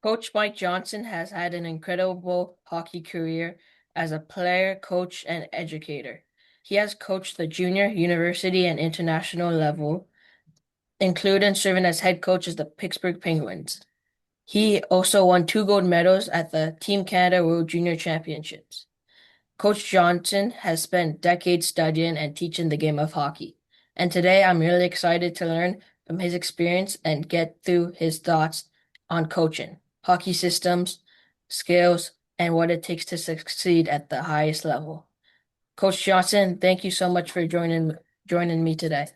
Coach Mike Johnson has had an incredible hockey career as a player, coach, and educator. He has coached the junior, university, and international level, including serving as head coach of the Pittsburgh Penguins. He also won 2 gold medals at the Team Canada World Junior Championships. Coach Johnson has spent decades studying and teaching the game of hockey, and today I'm really excited to learn from his experience and get through his thoughts on coaching, hockey systems, skills, and what it takes to succeed at the highest level. Coach Johnson, thank you so much for joining me today.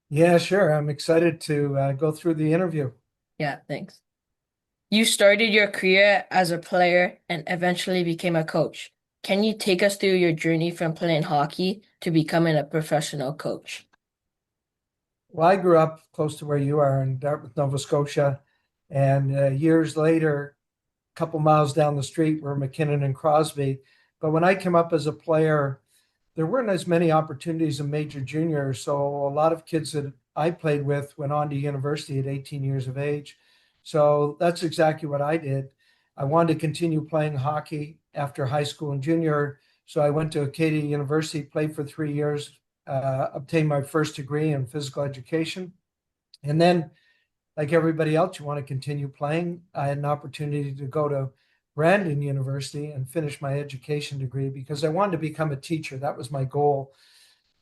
Yeah, sure. I'm excited to go through the interview. Yeah, thanks. You started your career as a player and eventually became a coach. Can you take us through your journey from playing hockey to becoming a professional coach? Well, I grew up close to where you are in Dartmouth, Nova Scotia, and years later, a couple miles down the street were McKinnon and Crosby. But when I came up as a player, there weren't as many opportunities in major junior, so a lot of kids that I played with went on to university at 18 years of age. So that's exactly what I did. I wanted to continue playing hockey after high school and junior, so I went to Acadia University, played for 3 years, obtained my first degree in physical education. And then, like everybody else, you want to continue playing. I had an opportunity to go to Brandon University and finish my education degree because I wanted to become a teacher. That was my goal.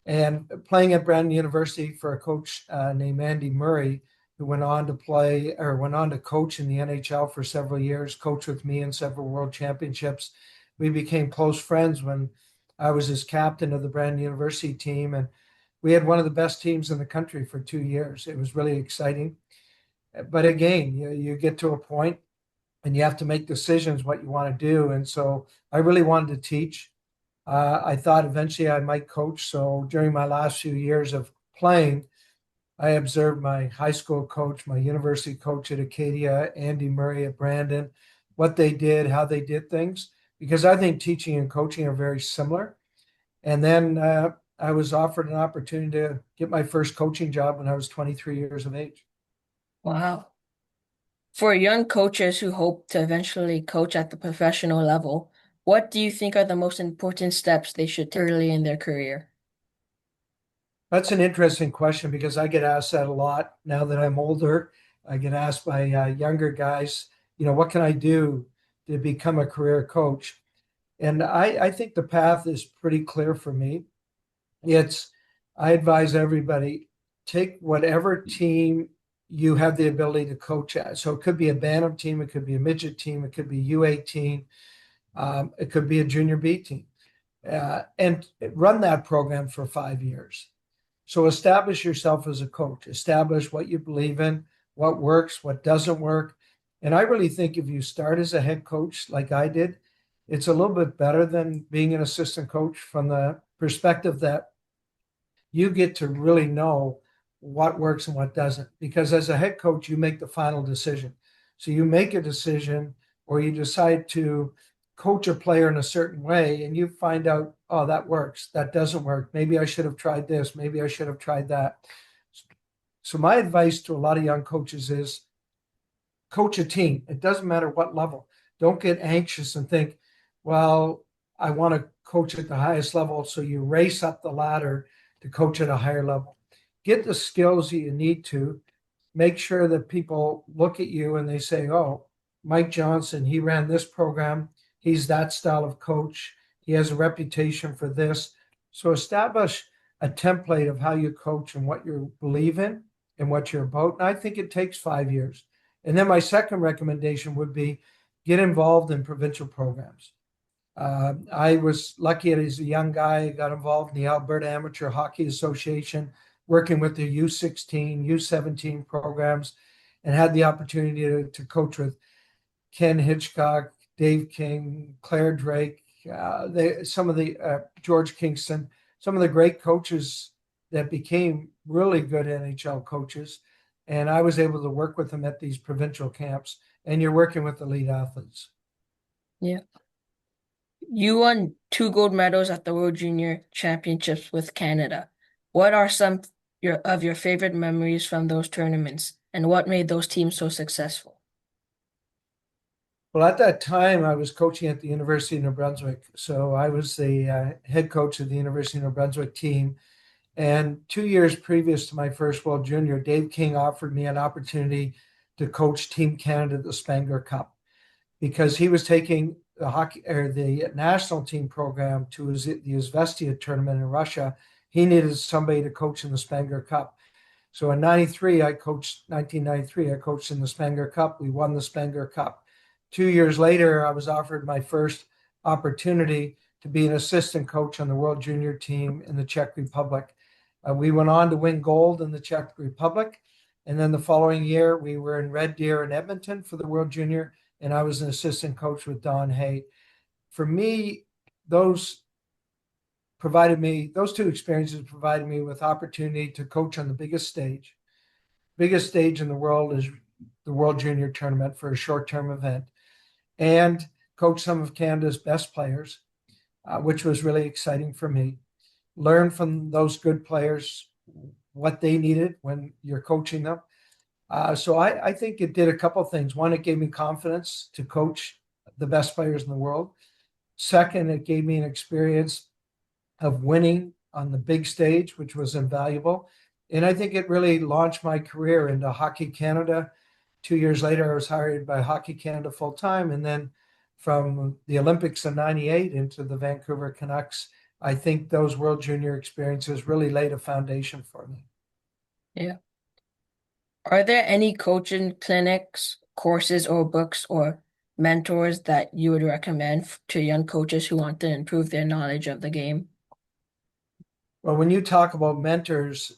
And playing at Brandon University for a coach named Andy Murray, who went on to coach in the NHL for several years, coached with me in several world championships. We became close friends when I was his captain of the Brandon University team. And we had one of the best teams in the country for 2 years. It was really exciting. But again, you get to a point and you have to make decisions what you want to do. And so I really wanted to teach. I thought eventually I might coach. So during my last few years of playing, I observed my high school coach, my university coach at Acadia, Andy Murray at Brandon, what they did, how they did things, because I think teaching and coaching are very similar. And then I was offered an opportunity to get my first coaching job when I was 23 years of age. Wow. For young coaches who hope to eventually coach at the professional level, what do you think are the most important steps they should take early in their career? That's an interesting question because I get asked that a lot now that I'm older. I get asked by younger guys, what can I do to become a career coach? And I think the path is pretty clear for me. It's, I advise everybody, take whatever team you have the ability to coach at. So it could be a Bantam team, it could be a midget team, it could be U18, it could be a junior B team, and run that program for 5 years. So establish yourself as a coach, establish what you believe in, what works, what doesn't work. And I really think if you start as a head coach like I did, it's a little bit better than being an assistant coach from the perspective that you get to really know what works and what doesn't. Because as a head coach, you make the final decision. So you make a decision or you decide to coach a player in a certain way and you find out, oh, that works, that doesn't work. Maybe I should have tried this, maybe I should have tried that. So my advice to a lot of young coaches is coach a team. It doesn't matter what level. Don't get anxious and think, well, I want to coach at the highest level. So you race up the ladder to coach at a higher level. Get the skills that you need to. Make sure that people look at you and they say, oh, Mike Johnston, he ran this program. He's that style of coach. He has a reputation for this. So establish a template of how you coach and what you believe in and what you're about. And I think it takes 5 years. And then my second recommendation would be get involved in provincial programs. I was lucky as a young guy, I got involved in the Alberta Amateur Hockey Association, working with the U16, U17 programs, and had the opportunity to coach with Ken Hitchcock, Dave King, Claire Drake, some of the George Kingston, some of the great coaches that became really good NHL coaches. And I was able to work with them at these provincial camps. And you're working with elite athletes. Yeah. You won 2 gold medals at the World Junior Championships with Canada. What are some of your favorite memories from those tournaments, and what made those teams so successful? Well, at that time, I was coaching at the University of New Brunswick. So I was the head coach of the University of New Brunswick team. And 2 years previous to my first World Junior, Dave King offered me an opportunity to coach Team Canada at the Spengler Cup because he was taking the hockey or the national team program to the Izvestia tournament in Russia. He needed somebody to coach in the Spengler Cup. So in 93, I coached 1993, I coached in the Spengler Cup. We won the Spengler Cup. 2 years later, I was offered my first opportunity to be an assistant coach on the World Junior team in the Czech Republic. We went on to win gold in the Czech Republic. And then the following year, we were in Red Deer in Edmonton for the World Junior, and I was an assistant coach with Don Hay. For me, those those two experiences provided me with opportunity to coach on the biggest stage. Biggest stage in the world is the World Junior Tournament for a short-term event, and coach some of Canada's best players, which was really exciting for me. Learn from those good players what they needed when you're coaching them. So I think it did a couple of things. One, it gave me confidence to coach the best players in the world. Second, it gave me an experience of winning on the big stage, which was invaluable. And I think it really launched my career into Hockey Canada. 2 years later, I was hired by Hockey Canada full time. And then from the Olympics in 98 into the Vancouver Canucks, I think those World Junior experiences really laid a foundation for me. Yeah. Are there any coaching clinics, courses, or books or mentors that you would recommend to young coaches who want to improve their knowledge of the game? Well, when you talk about mentors,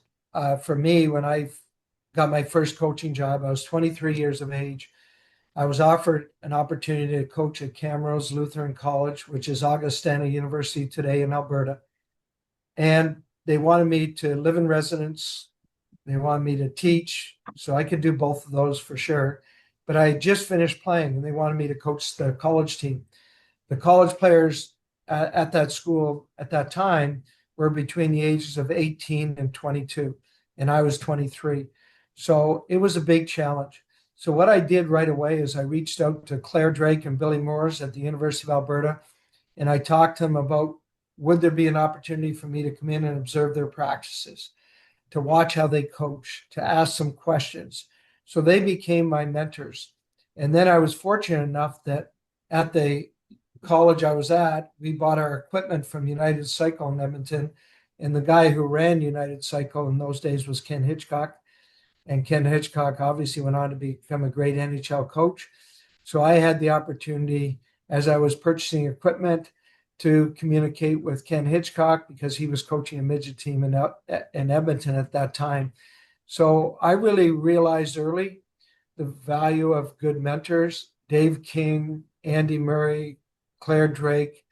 for me, when I got my first coaching job, I was 23 years of age. I was offered an opportunity to coach at Camrose Lutheran College, which is Augustana University today in Alberta. And they wanted me to live in residence. They wanted me to teach. So I could do both of those for sure. But I had just finished playing and they wanted me to coach the college team. The college players at that school at that time were between the ages of 18 and 22, and I was 23. So it was a big challenge. So what I did right away is I reached out to Claire Drake and Billy Moores at the University of Alberta, and I talked to them about would there be an opportunity for me to come in and observe their practices, to watch how they coach, to ask some questions. So they became my mentors. And then I was fortunate enough that at the college I was at, we bought our equipment from United Cycle in Edmonton. And the guy who ran United Cycle in those days was Ken Hitchcock. And Ken Hitchcock obviously went on to become a great NHL coach. So I had the opportunity, as I was purchasing equipment, to communicate with Ken Hitchcock because he was coaching a midget team in Edmonton at that time. So I really realized early the value of good mentors. Dave King, Andy Murray, Claire Drake,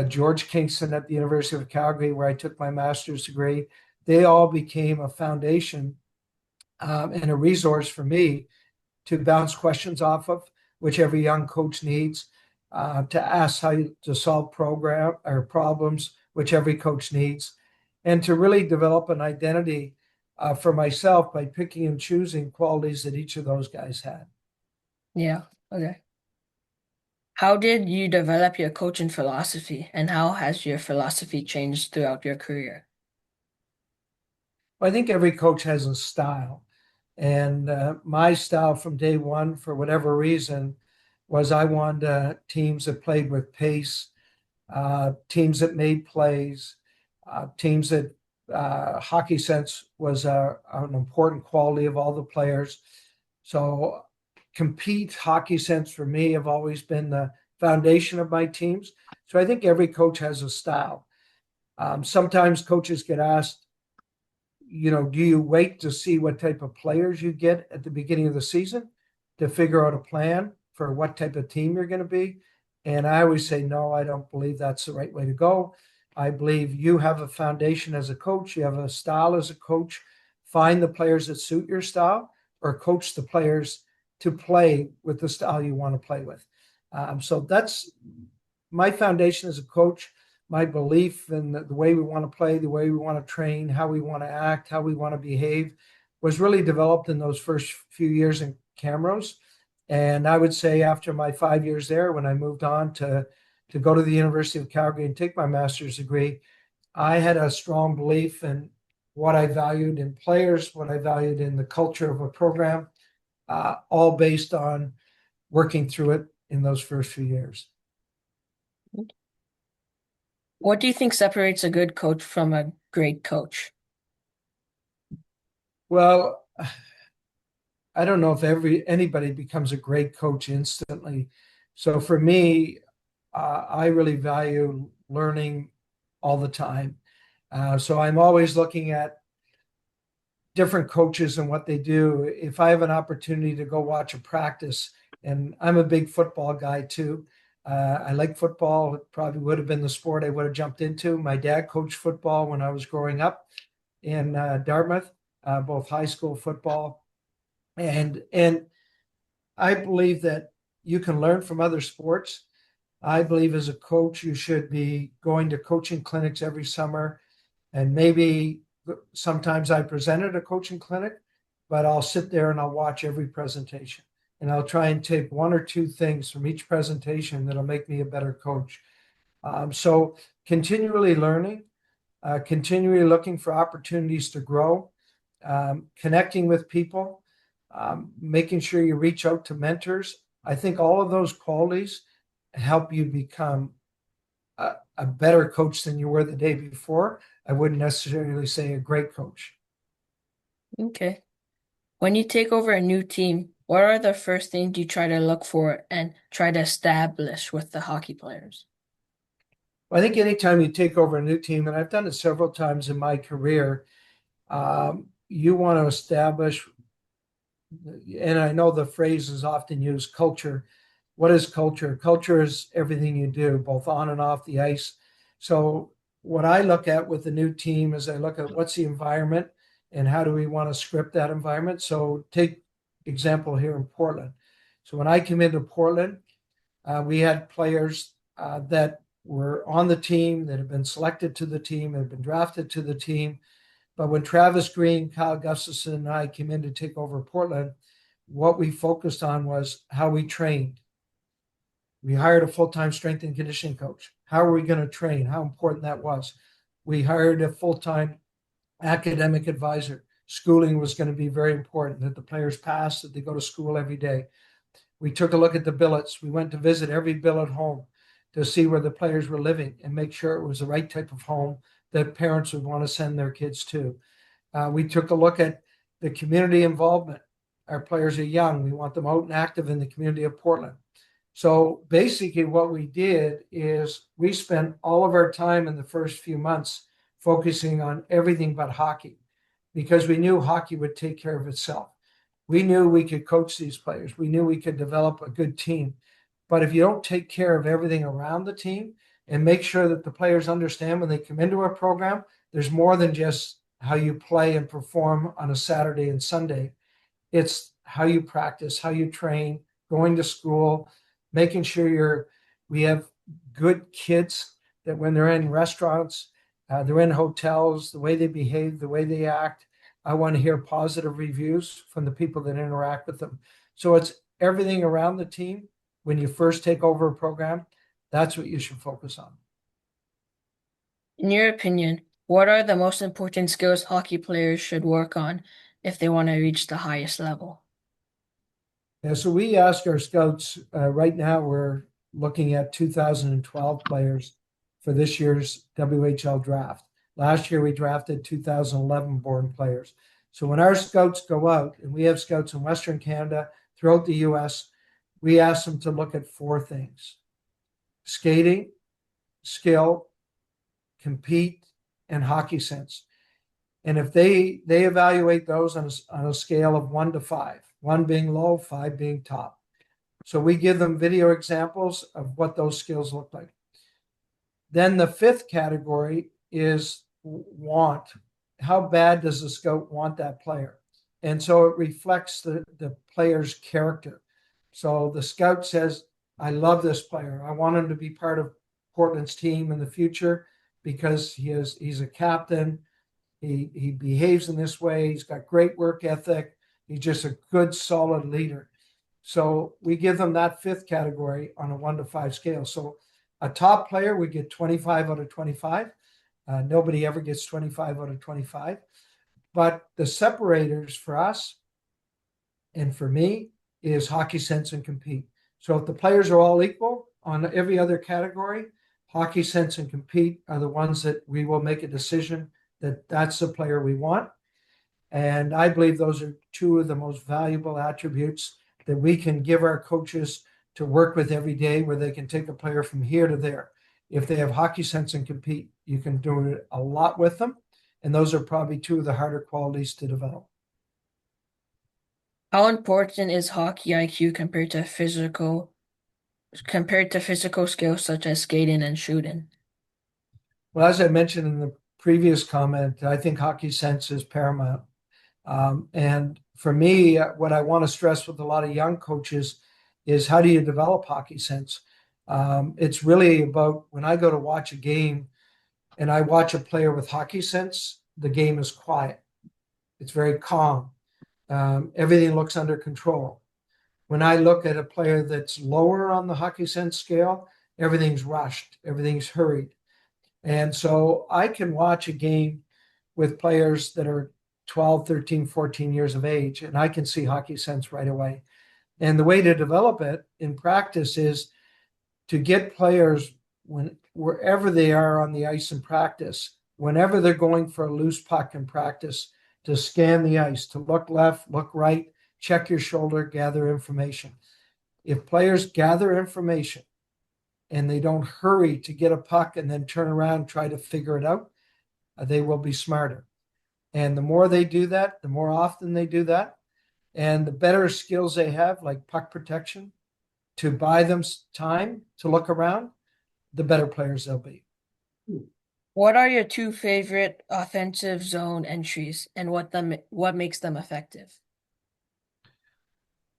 George Kingston at the University of Calgary, where I took my master's degree. They all became a foundation and a resource for me to bounce questions off of, which every young coach needs, to ask how to solve program or problems, which every coach needs, and to really develop an identity for myself by picking and choosing qualities that each of those guys had. Yeah. Okay. How did you develop your coaching philosophy, and how has your philosophy changed throughout your career? Well, I think every coach has a style. And my style from day one, for whatever reason, was I wanted teams that played with pace, teams that made plays, teams that hockey sense was an important quality of all the players. So compete hockey sense for me have always been the foundation of my teams. So I think every coach has a style. Sometimes coaches get asked, do you wait to see what type of players you get at the beginning of the season to figure out a plan for what type of team you're going to be? And I always say, no, I don't believe that's the right way to go. I believe you have a foundation as a coach, you have a style as a coach. Find the players that suit your style or coach the players to play with the style you want to play with. So that's my foundation as a coach. My belief in the way we want to play, the way we want to train, how we want to act, how we want to behave was really developed in those first few years in Camrose. And I would say after my 5 years there, when I moved on to go to the University of Calgary and take my master's degree, I had a strong belief in what I valued in players, what I valued in the culture of a program, all based on working through it in those first few years. What do you think separates a good coach from a great coach? Well, I don't know if anybody becomes a great coach instantly. So for me, I really value learning all the time. So I'm always looking at different coaches and what they do. If I have an opportunity to go watch a practice, and I'm a big football guy too. I like football. It probably would have been the sport I would have jumped into. My dad coached football when I was growing up in Dartmouth, both high school football and I believe that you can learn from other sports. I believe as a coach, you should be going to coaching clinics every summer. And maybe sometimes I present at a coaching clinic, but I'll sit there and I'll watch every presentation. And I'll try and take one or two things from each presentation that'll make me a better coach. So continually learning, continually looking for opportunities to grow, connecting with people, making sure you reach out to mentors. I think all of those qualities help you become a better coach than you were the day before. I wouldn't necessarily say a great coach. Okay. When you take over a new team, what are the first things you try to look for and try to establish with the hockey players? I think anytime you take over a new team, and I've done it several times in my career, you want to establish, and I know the phrase is often used, culture. What is culture? Culture is everything you do, both on and off the ice. So, what I look at with the new team is I look at what's the environment and how do we want to script that environment. So, take example here in Portland. So, when I came into Portland, we had players that were on the team, that had been selected to the team, had been drafted to the team. But when Travis Green, Kyle Gustafson, and I came in to take over Portland, what we focused on was how we trained. We hired a full-time strength and conditioning coach. How are we going to train? How important that was. We hired a full-time academic advisor. Schooling was going to be very important, that the players pass, that they go to school every day. We took a look at the billets. We went to visit every billet home to see where the players were living and make sure it was the right type of home that parents would want to send their kids to. We took a look at the community involvement. Our players are young. We want them out and active in the community of Portland. So basically, what we did is we spent all of our time in the first few months focusing on everything but hockey because we knew hockey would take care of itself. We knew we could coach these players. We knew we could develop a good team. But if you don't take care of everything around the team and make sure that the players understand when they come into a program, there's more than just how you play and perform on a Saturday and Sunday. It's how you practice, how you train, going to school, making sure we have good kids that when they're in restaurants, they're in hotels, the way they behave, the way they act. I want to hear positive reviews from the people that interact with them. So it's everything around the team. When you first take over a program, that's what you should focus on. In your opinion, what are the most important skills hockey players should work on if they want to reach the highest level? Yeah, so we ask our scouts, right now we're looking at 2012 players for this year's WHL draft. Last year we drafted 2011 born players. So when our scouts go out, and we have scouts in Western Canada, throughout the US, we ask them to look at four things: skating, skill, compete, and hockey sense. And if they evaluate those on a scale of 1 to 5, 1 being low, 5 being top. So we give them video examples of what those skills look like. Then the fifth category is want. How bad does the scout want that player? And so it reflects the player's character. So the scout says, I love this player. I want him to be part of Portland's team in the future because he's a captain. He behaves in this way. He's got great work ethic. He's just a good, solid leader. So we give them that fifth category on a 1 to 5 scale. So a top player would get 25 out of 25. Nobody ever gets 25 out of 25. But the separators for us and for me is hockey sense and compete. So if the players are all equal on every other category, hockey sense and compete are the ones that we will make a decision that that's the player we want. And I believe those are two of the most valuable attributes that we can give our coaches to work with every day, where they can take a player from here to there. If they have hockey sense and compete, you can do a lot with them. And those are probably two of the harder qualities to develop. How important is hockey IQ compared to physical skills such as skating and shooting? Well, as I mentioned in the previous comment, I think hockey sense is paramount. And for me, what I want to stress with a lot of young coaches is, how do you develop hockey sense? It's really about, when I go to watch a game and I watch a player with hockey sense, the game is quiet. It's very calm. Everything looks under control. When I look at a player that's lower on the hockey sense scale, everything's rushed, everything's hurried. And so I can watch a game with players that are 12, 13, 14 years of age, and I can see hockey sense right away. And the way to develop it in practice is to get players, wherever they are on the ice in practice, whenever they're going for a loose puck in practice, to scan the ice, to look left, look right, check your shoulder, gather information. If players gather information and they don't hurry to get a puck and then turn around and try to figure it out, they will be smarter. And the more they do that, the more often they do that, and the better skills they have, like puck protection, to buy them time to look around, the better players they'll be. What are your two favorite offensive zone entries, and what makes them effective?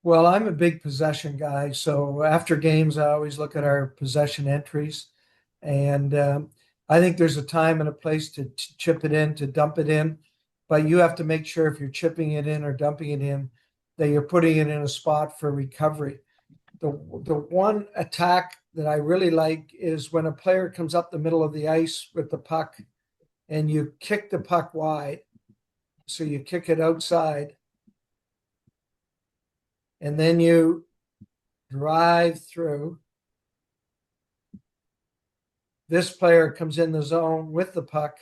Well, I'm a big possession guy. So after games, I always look at our possession entries. And I think there's a time and a place to chip it in, to dump it in. But you have to make sure, if you're chipping it in or dumping it in, that you're putting it in a spot for recovery. The one attack that I really like is when a player comes up the middle of the ice with the puck and you kick the puck wide. So you kick it outside and then you drive through. This player comes in the zone with the puck.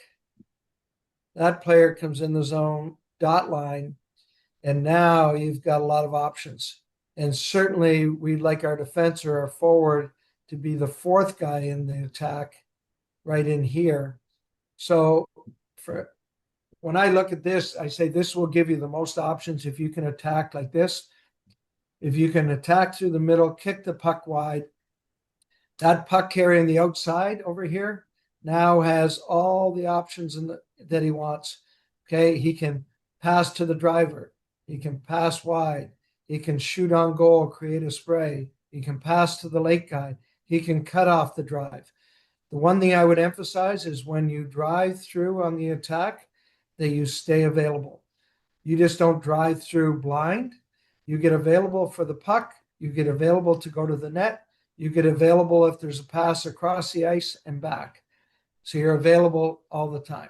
That player comes in the zone, dot line, and now you've got a lot of options. And certainly we'd like our defense or our forward to be the fourth guy in the attack right in here. So when I look at this, I say this will give you the most options if you can attack like this. If you can attack through the middle, kick the puck wide, that puck carrying the outside over here now has all the options that he wants. Okay, he can pass to the driver. He can pass wide. He can shoot on goal, create a spray. He can pass to the late guy. He can cut off the drive. The one thing I would emphasize is, when you drive through on the attack, that you stay available. You just don't drive through blind. You get available for the puck. You get available to go to the net. You get available if there's a pass across the ice and back. So you're available all the time.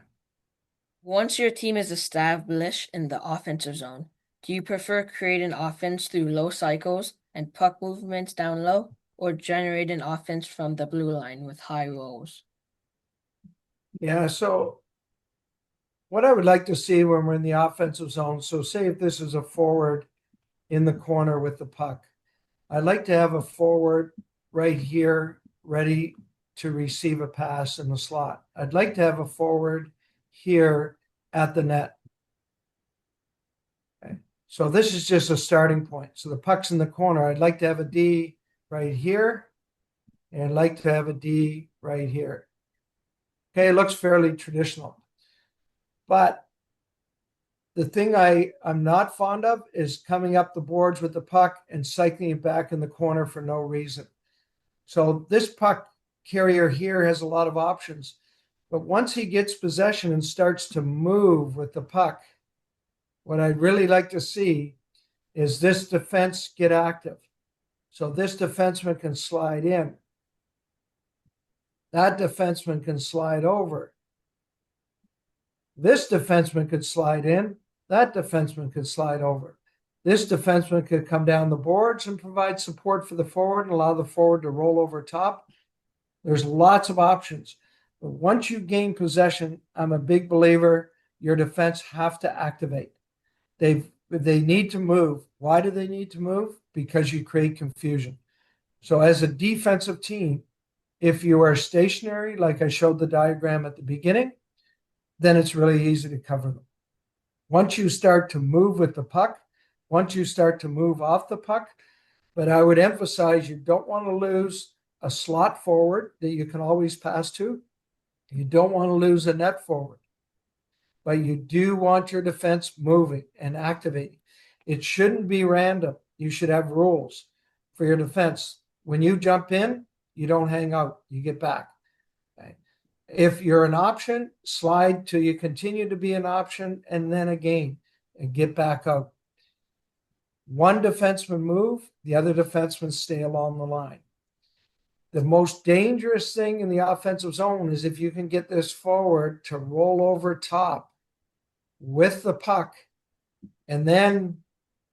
Once your team is established in the offensive zone, do you prefer creating offense through low cycles and puck movements down low, or generating offense from the blue line with high rolls? Yeah, so what I would like to see when we're in the offensive zone, so say if this is a forward in the corner with the puck, I'd like to have a forward right here ready to receive a pass in the slot. I'd like to have a forward here at the net. Okay. So this is just a starting point. So the puck's in the corner. I'd like to have a D right here, and I'd like to have a D right here. Okay, it looks fairly traditional. But the thing I'm not fond of is coming up the boards with the puck and cycling it back in the corner for no reason. So this puck carrier here has a lot of options. But once he gets possession and starts to move with the puck, what I'd really like to see is this defense get active. So this defenseman can slide in. That defenseman can slide over. This defenseman could slide in. That defenseman could slide over. This defenseman could come down the boards and provide support for the forward and allow the forward to roll over top. There's lots of options. But once you gain possession, I'm a big believer your defense have to activate. They need to move. Why do they need to move? Because you create confusion. So as a defensive team, if you are stationary, like I showed the diagram at the beginning, then it's really easy to cover them. Once you start to move with the puck, once you start to move off the puck, but I would emphasize you don't want to lose a slot forward that you can always pass to. You don't want to lose a net forward, but you do want your defense moving and activating. It shouldn't be random. You should have rules for your defense. When you jump in, you don't hang out, you get back. Okay. If you're an option, slide till you continue to be an option and then again and get back out. One defenseman move, the other defenseman stay along the line. The most dangerous thing in the offensive zone is if you can get this forward to roll over top with the puck, and then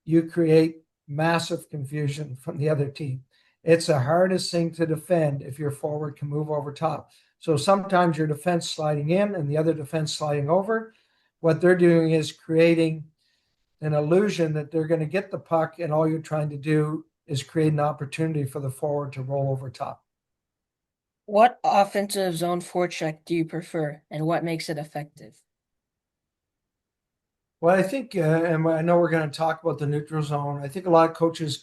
you create massive confusion from the other team. It's the hardest thing to defend if your forward can move over top. So sometimes your defense sliding in and the other defense sliding over. What they're doing is creating an illusion that they're going to get the puck, and all you're trying to do is create an opportunity for the forward to roll over top. What offensive zone forecheck do you prefer, and what makes it effective? Well, I think, and I know we're going to talk about the neutral zone. I think a lot of coaches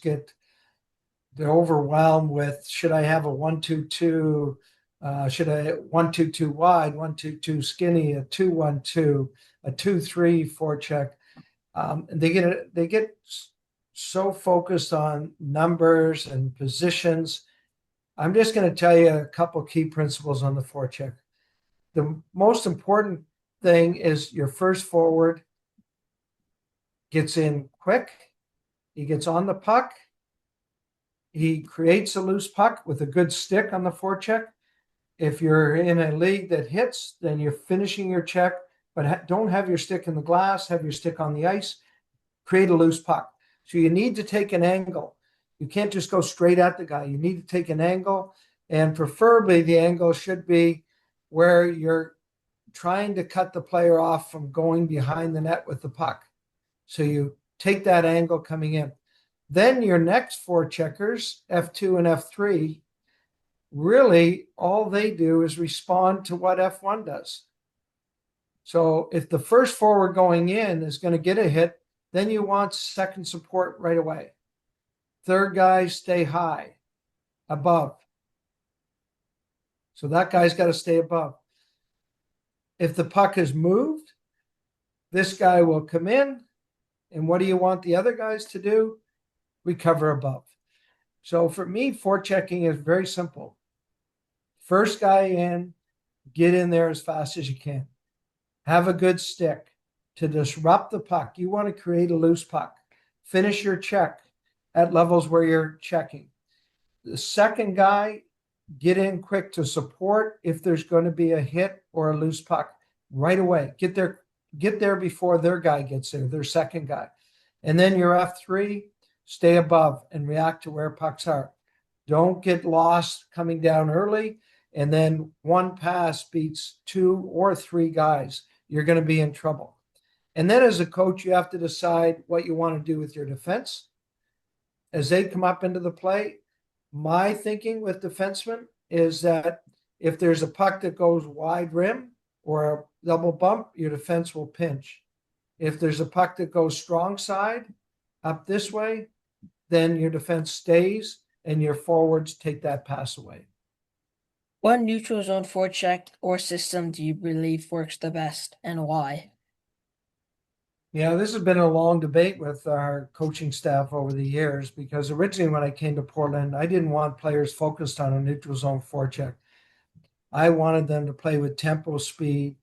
they're overwhelmed with, should I have a 1-2-2? Should I 1-2-2 wide, 1-2-2 skinny, a 2-1-2, a 2-3 forecheck? They get so focused on numbers and positions. I'm just going to tell you a couple key principles on the forecheck. The most important thing is your first forward gets in quick. He gets on the puck. He creates a loose puck with a good stick on the forecheck. If you're in a league that hits, then you're finishing your check, but don't have your stick in the glass, have your stick on the ice, create a loose puck. So you need to take an angle. You can't just go straight at the guy. You need to take an angle, and preferably the angle should be where you're trying to cut the player off from going behind the net with the puck. So you take that angle coming in. Then your next four checkers, F2 and F3, really all they do is respond to what F1 does. So if the first forward going in is going to get a hit, then you want second support right away. Third guy, stay high, above. So that guy's got to stay above. If the puck is moved, this guy will come in. And what do you want the other guys to do? Recover above. So for me, forechecking is very simple. First guy in, get in there as fast as you can. Have a good stick to disrupt the puck. You want to create a loose puck. Finish your check at levels where you're checking. The second guy, get in quick to support if there's going to be a hit or a loose puck right away. Get there before their guy gets there, their second guy. And then your F3, stay above and react to where pucks are. Don't get lost coming down early, and then one pass beats two or three guys. You're going to be in trouble. And then as a coach, you have to decide what you want to do with your defense. As they come up into the play, my thinking with defensemen is that if there's a puck that goes wide rim or a double bump, your defense will pinch. If there's a puck that goes strong side up this way, then your defense stays and your forwards take that pass away. What neutral zone forecheck or system do you believe works the best, and why? Yeah, this has been a long debate with our coaching staff over the years, because originally when I came to Portland, I didn't want players focused on a neutral zone forecheck. I wanted them to play with tempo, speed.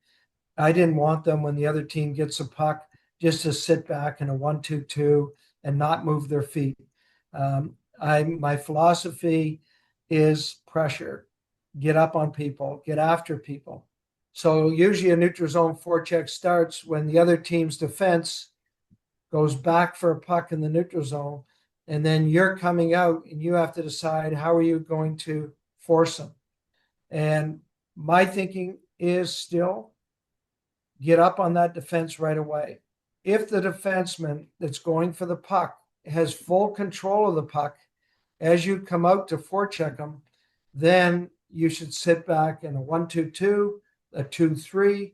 I didn't want them, when the other team gets a puck, just to sit back in a 1-2-2 and not move their feet. My philosophy is pressure, get up on people, get after people. So usually a neutral zone forecheck starts when the other team's defense goes back for a puck in the neutral zone, and then you're coming out and you have to decide how are you going to force them. And my thinking is still get up on that defense right away. If the defenseman that's going for the puck has full control of the puck as you come out to forecheck them, then you should sit back in a 1-2-2, a 2-3,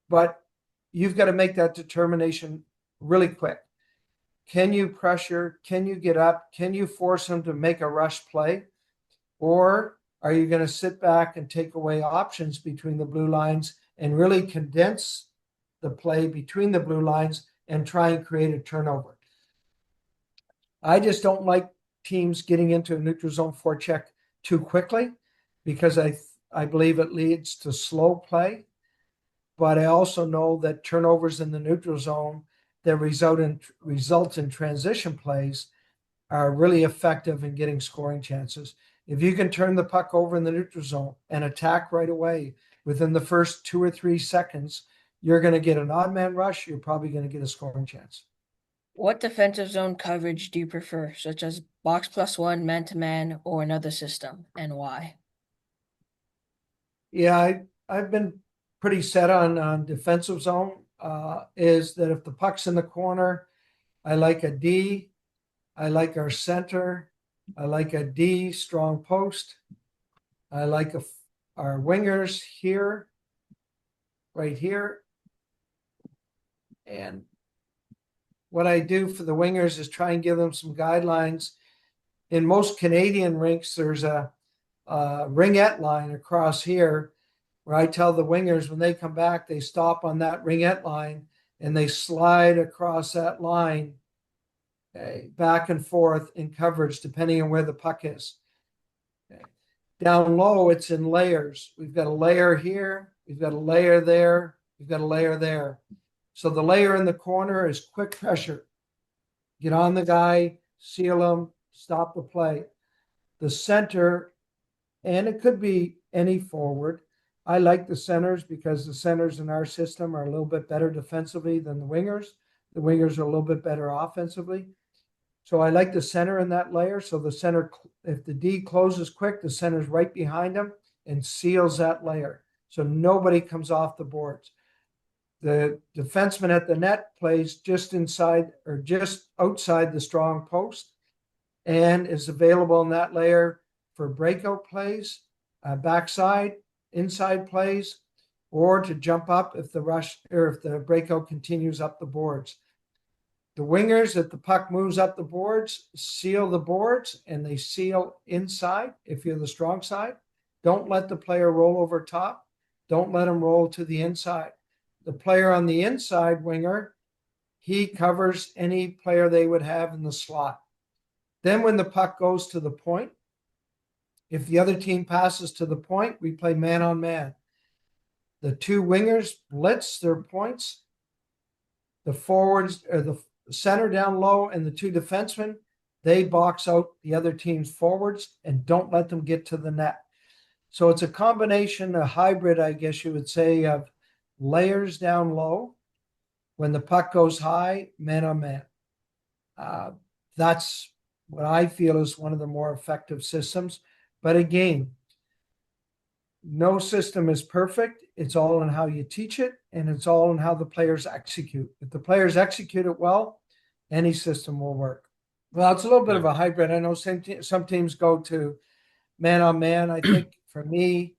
but you've got to make that determination really quick. Can you pressure? Can you get up? Can you force them to make a rush play? Or are you going to sit back and take away options between the blue lines and really condense the play between the blue lines and try and create a turnover? I just don't like teams getting into a neutral zone forecheck too quickly because I believe it leads to slow play. But I also know that turnovers in the neutral zone that result in transition plays are really effective in getting scoring chances. If you can turn the puck over in the neutral zone and attack right away within the first 2 or 3 seconds, you're going to get an odd man rush. You're probably going to get a scoring chance. What defensive zone coverage do you prefer, such as box plus one, man to man, or another system, and why? Yeah, I've been pretty set on defensive zone. Is that if the puck's in the corner, I like a D. I like our center. I like a D strong post. I like our wingers here, right here. And what I do for the wingers is try and give them some guidelines. In most Canadian rinks, there's a ringette line across here where I tell the wingers when they come back, they stop on that ringette line and they slide across that line back and forth in coverage, depending on where the puck is. Okay. Down low, it's in layers. We've got a layer here, we've got a layer there, we've got a layer there. So the layer in the corner is quick pressure. Get on the guy, seal him, stop the play. The center, and it could be any forward. I like the centers because the centers in our system are a little bit better defensively than the wingers. The wingers are a little bit better offensively. So I like the center in that layer. So the center, if the D closes quick, the center's right behind him and seals that layer. So nobody comes off the boards. The defenseman at the net plays just inside or just outside the strong post and is available in that layer for breakout plays, backside, inside plays, or to jump up if the rush or if the breakout continues up the boards. The wingers, if the puck moves up the boards, seal the boards and they seal inside if you're the strong side. Don't let the player roll over top. Don't let him roll to the inside. The player on the inside winger, he covers any player they would have in the slot. Then when the puck goes to the point, if the other team passes to the point, we play man on man. The two wingers blitz their points. The forwards or the center down low and the two defensemen, they box out the other team's forwards and don't let them get to the net. So it's a combination, a hybrid, I guess you would say, of layers down low. When the puck goes high, man on man. That's what I feel is one of the more effective systems. But again, no system is perfect. It's all in how you teach it, and it's all in how the players execute. If the players execute it well, any system will work. Well, it's a little bit of a hybrid. I know some teams go to man on man. I think for me,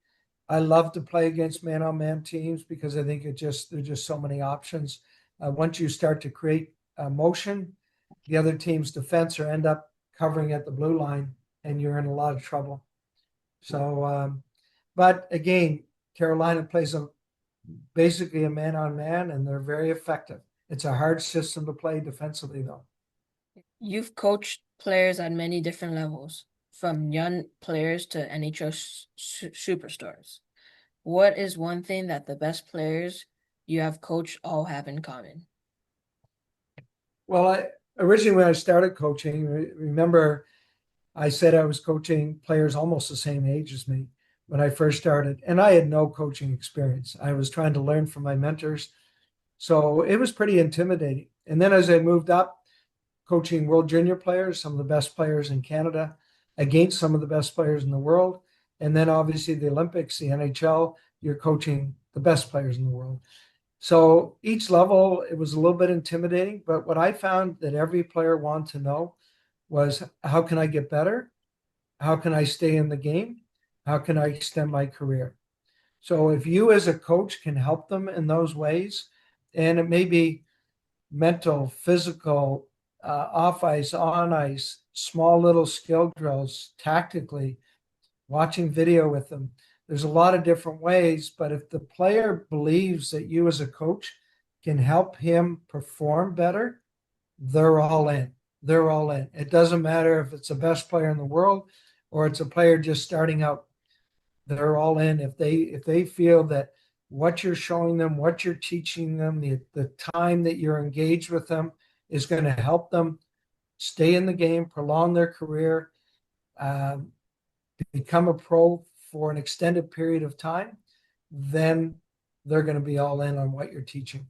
I love to play against man on man teams because I think there's just so many options. Once you start to create motion, the other team's defense or end up covering at the blue line, and you're in a lot of trouble. So, but again, Carolina plays basically a man on man, and they're very effective. It's a hard system to play defensively, though. You've coached players at many different levels, from young players to NHL superstars. What is one thing that the best players you have coached all have in common? Well, originally when I started coaching, remember I said I was coaching players almost the same age as me when I first started, and I had no coaching experience. I was trying to learn from my mentors. So it was pretty intimidating. And then as I moved up, coaching world junior players, some of the best players in Canada, against some of the best players in the world. And then obviously the Olympics, the NHL, you're coaching the best players in the world. So each level, it was a little bit intimidating. But what I found that every player wanted to know was, how can I get better? How can I stay in the game? How can I extend my career? So if you as a coach can help them in those ways, and it may be mental, physical, off ice, on ice, small little skill drills, tactically, watching video with them. There's a lot of different ways, but if the player believes that you as a coach can help him perform better, they're all in. They're all in. It doesn't matter if it's the best player in the world or it's a player just starting out. They're all in if they feel that what you're showing them, what you're teaching them, the time that you're engaged with them is going to help them stay in the game, prolong their career, um, become a pro for an extended period of time, then they're going to be all in on what you're teaching.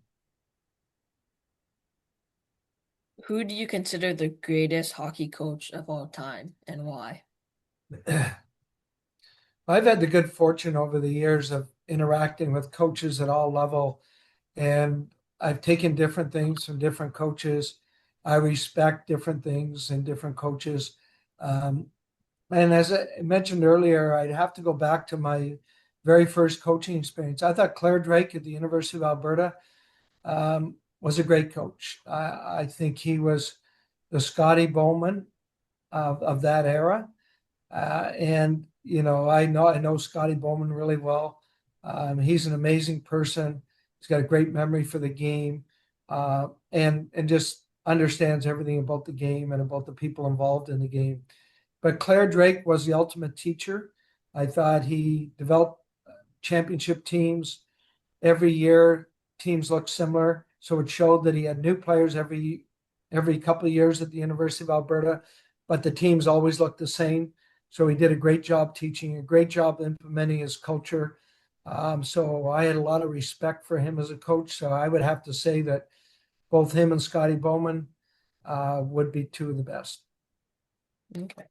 Who do you consider the greatest hockey coach of all time and why? I've had the good fortune over the years of interacting with coaches at all level, and I've taken different things from different coaches. I respect different things in different coaches. Um, and as I mentioned earlier, I'd have to go back to my very first coaching experience. I thought Claire Drake at the University of Alberta was a great coach. I think he was the Scotty Bowman of that era. And I know Scotty Bowman really well. He's an amazing person. He's got a great memory for the game, and just understands everything about the game and about the people involved in the game. But Claire Drake was the ultimate teacher. I thought he developed championship teams every year. Teams looked similar, so it showed that he had new players every couple of years at the University of Alberta, but the teams always looked the same. So he did a great job teaching, a great job implementing his culture. So I had a lot of respect for him as a coach. So I would have to say that both him and Scotty Bowman would be two of the best. Okay.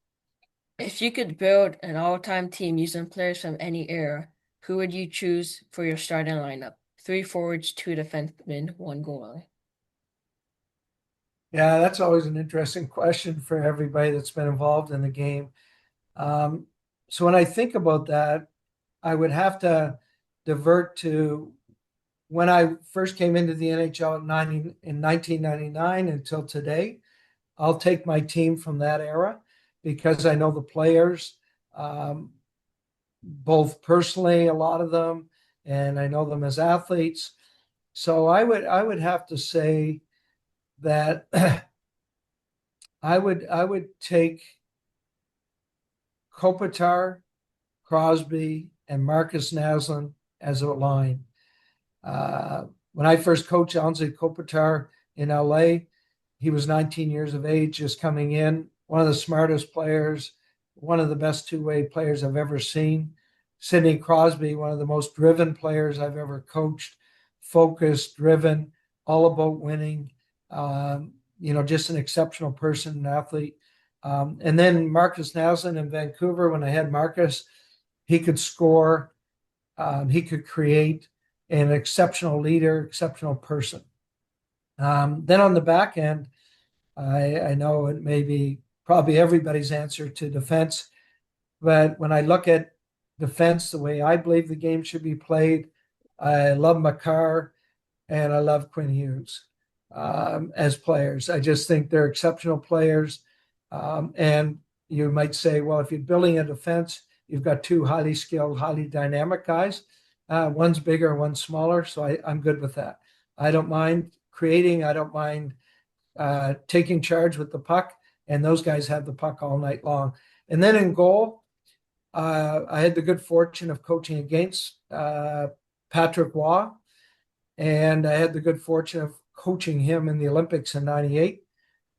If you could build an all-time team using players from any era, who would you choose for your starting lineup? Three forwards, two defensemen, one goalie. Yeah, that's always an interesting question for everybody that's been involved in the game. Um, so when I think about that, I would have to divert to when I first came into the NHL in 1999 until today. I'll take my team from that era because I know the players, um, both personally, a lot of them, and I know them as athletes. So I would have to say that I would take Kopitar, Crosby, and Marcus Naslund as a line. When I first coached Anze Kopitar in LA, he was 19 years of age, just coming in, one of the smartest players, one of the best two-way players I've ever seen. Sidney Crosby, one of the most driven players I've ever coached, focused, driven, all about winning. Just an exceptional person and athlete. And then Marcus Naslund in Vancouver, when I had Marcus, he could score, he could create, an exceptional leader, exceptional person. Then on the back end, I know it may be probably everybody's answer to defense, but when I look at defense, the way I believe the game should be played, I love Makar and I love Quinn Hughes as players. I just think they're exceptional players. And you might say, well, if you're building a defense, you've got two highly skilled, highly dynamic guys. One's bigger, one's smaller. So I'm good with that. I don't mind creating. I don't mind taking charge with the puck. And those guys have the puck all night long. And then in goal, I had the good fortune of coaching against Patrick Waugh. And I had the good fortune of coaching him in the Olympics in '98.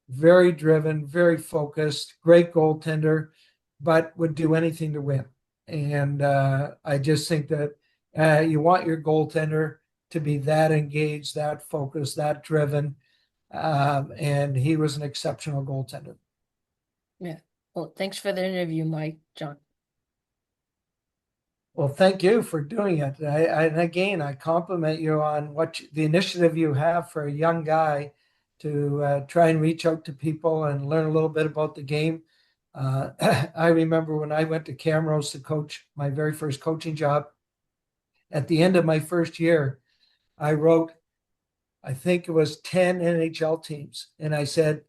very driven, very focused, great goaltender, but would do anything to win. And I just think that you want your goaltender to be that engaged, that focused, that driven. And he was an exceptional goaltender. Yeah. Well, thanks for the interview, Mike. John. Well, thank you for doing it. And again, I compliment you on the initiative you have for a young guy to try and reach out to people and learn a little bit about the game. I remember when I went to Camrose to coach my very first coaching job. At the end of my first year, I wrote, I think it was 10 NHL teams, and I said,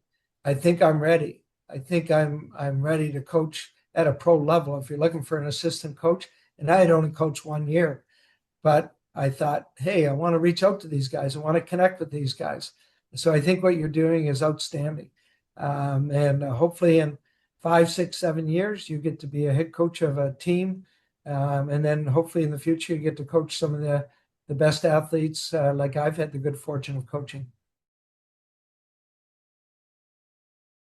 I think I'm ready. I think I'm ready to coach at a pro level. If you're looking for an assistant coach, and I had only coached 1 year, but I thought, hey, I want to reach out to these guys. I want to connect with these guys. So I think what you're doing is outstanding. And hopefully in 5, 6, 7 years, you get to be a head coach of a team. And then hopefully in the future, you get to coach some of the best athletes like I've had the good fortune of coaching.